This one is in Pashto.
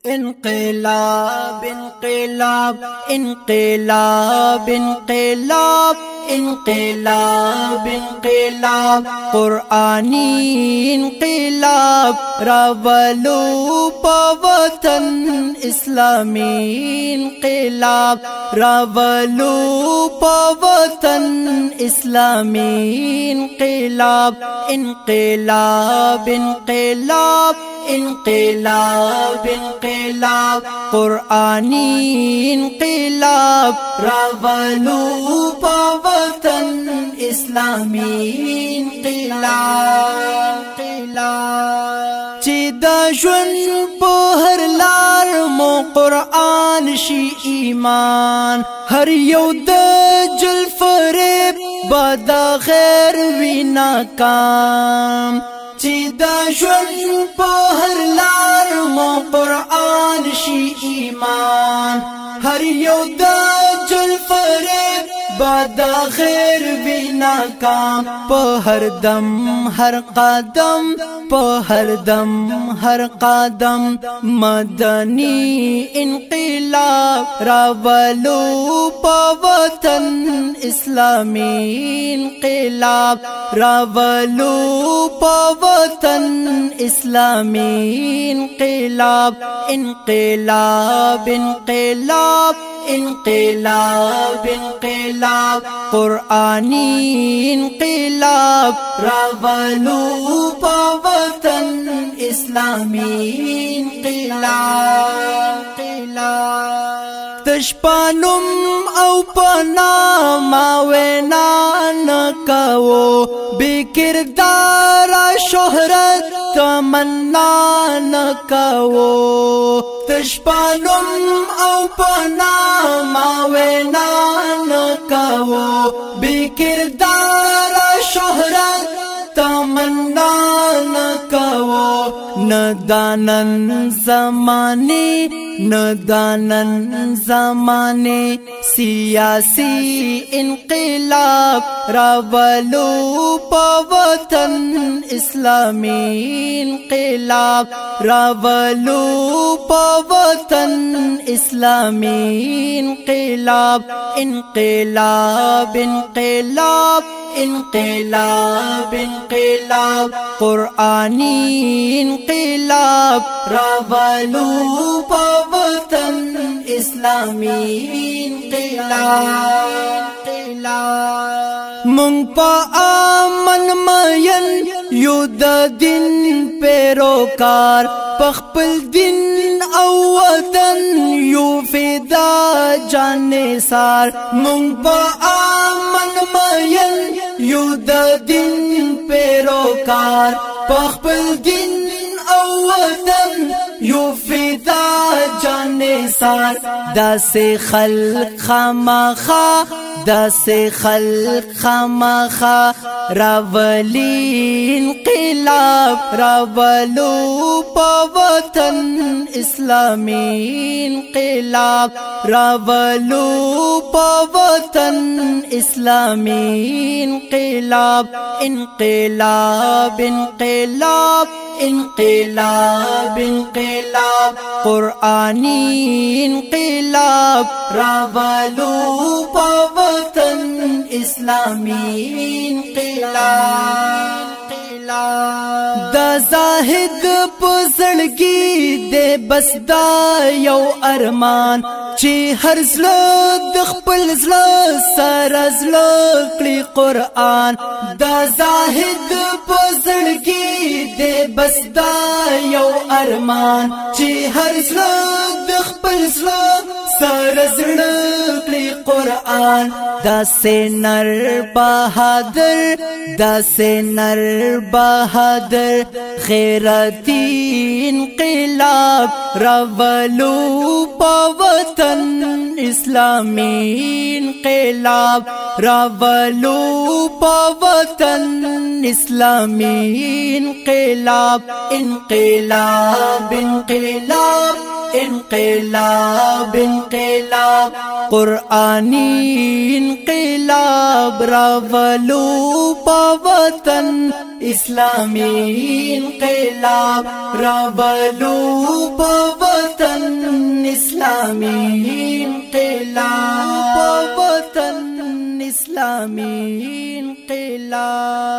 انقلاب انقلاب انقلاب انقلاب انقلاب انقلاب قرآنی انقلاب راولو پا وطن اسلامی انقلاب راولو پا وطن اسلامی انقلاب انقلاب انقلاب انقلاب انقلاب قرآنی انقلاب راولو پا وطن اسلامی انقلاب چی دا ژوند په هر لار مو قرآن شي ایمان هر یو د جل فریب بدا غیر وی ناکام چی دا ژوند په هر لار مو قرآن شي ایمان هر یو د جل فریب بدا غیر وی ناکام په هر دم هر قدم په هر دم هر قدم مدنی انقلاب راولو په وطن اسلامی انقلاب راولو په وطن اسلامی انقلاب انقلاب انقلاب انقلاب انقلاب قرآنی انقلاب راولو پا وطن اسلامی انقلاب تشپانم او پناما وینا نکاو بکردار شهرت تمنا نکاو تشپانم او پناما وینا نکاو بکردار شهرت تمنا نکاو ندانن زمانے ندانن زمانے سیاسی انقلاب راولو پا وطن اسلامی انقلاب راولو پا وطن اسلامی انقلاب انقلاب انقلاب انقلاب انقلاب قرآنی انقلاب راولو پا وطن اسلامی انقلاب مونږ په امن مین یو د دین پیروکار په خپل دین او وطن یو فدا جان نثار مونږ په امن مین یو د دین پیروکار په خپل دین او وطن یو فدا جان نثار داسې خلق خامخا داسې خلق خامخا راولی انقلاب راولو پا وطن اسلامی انقلاب راولو پا وطن اسلامی انقلاب انقلاب انقلاب انقلاب انقلاب قرآنی انقلاب راولو پا وطن اسلامی انقلاب دا زاہد پزړګي دے بس دا یو ارمان چې هر زړه د خپل زړه سره زړه کړي قرآن دا زاهد پزړګي دے بس دا یو ارمان چې هر زړه د خپل زړه سره زړه کړي قرآن دا سینر بہادر دا سینر بہادر غیرتی انقلاب راولو پا وطن اسلامی انقلاب راولو پا وطن اسلامی انقلاب انقلاب انقلاب انقلاب انقلاب قرآنی انقلاب راولو پا وطن اسلامی انقلاب راولو پا وطن اسلامی انقلاب پا وطن اسلامی انقلاب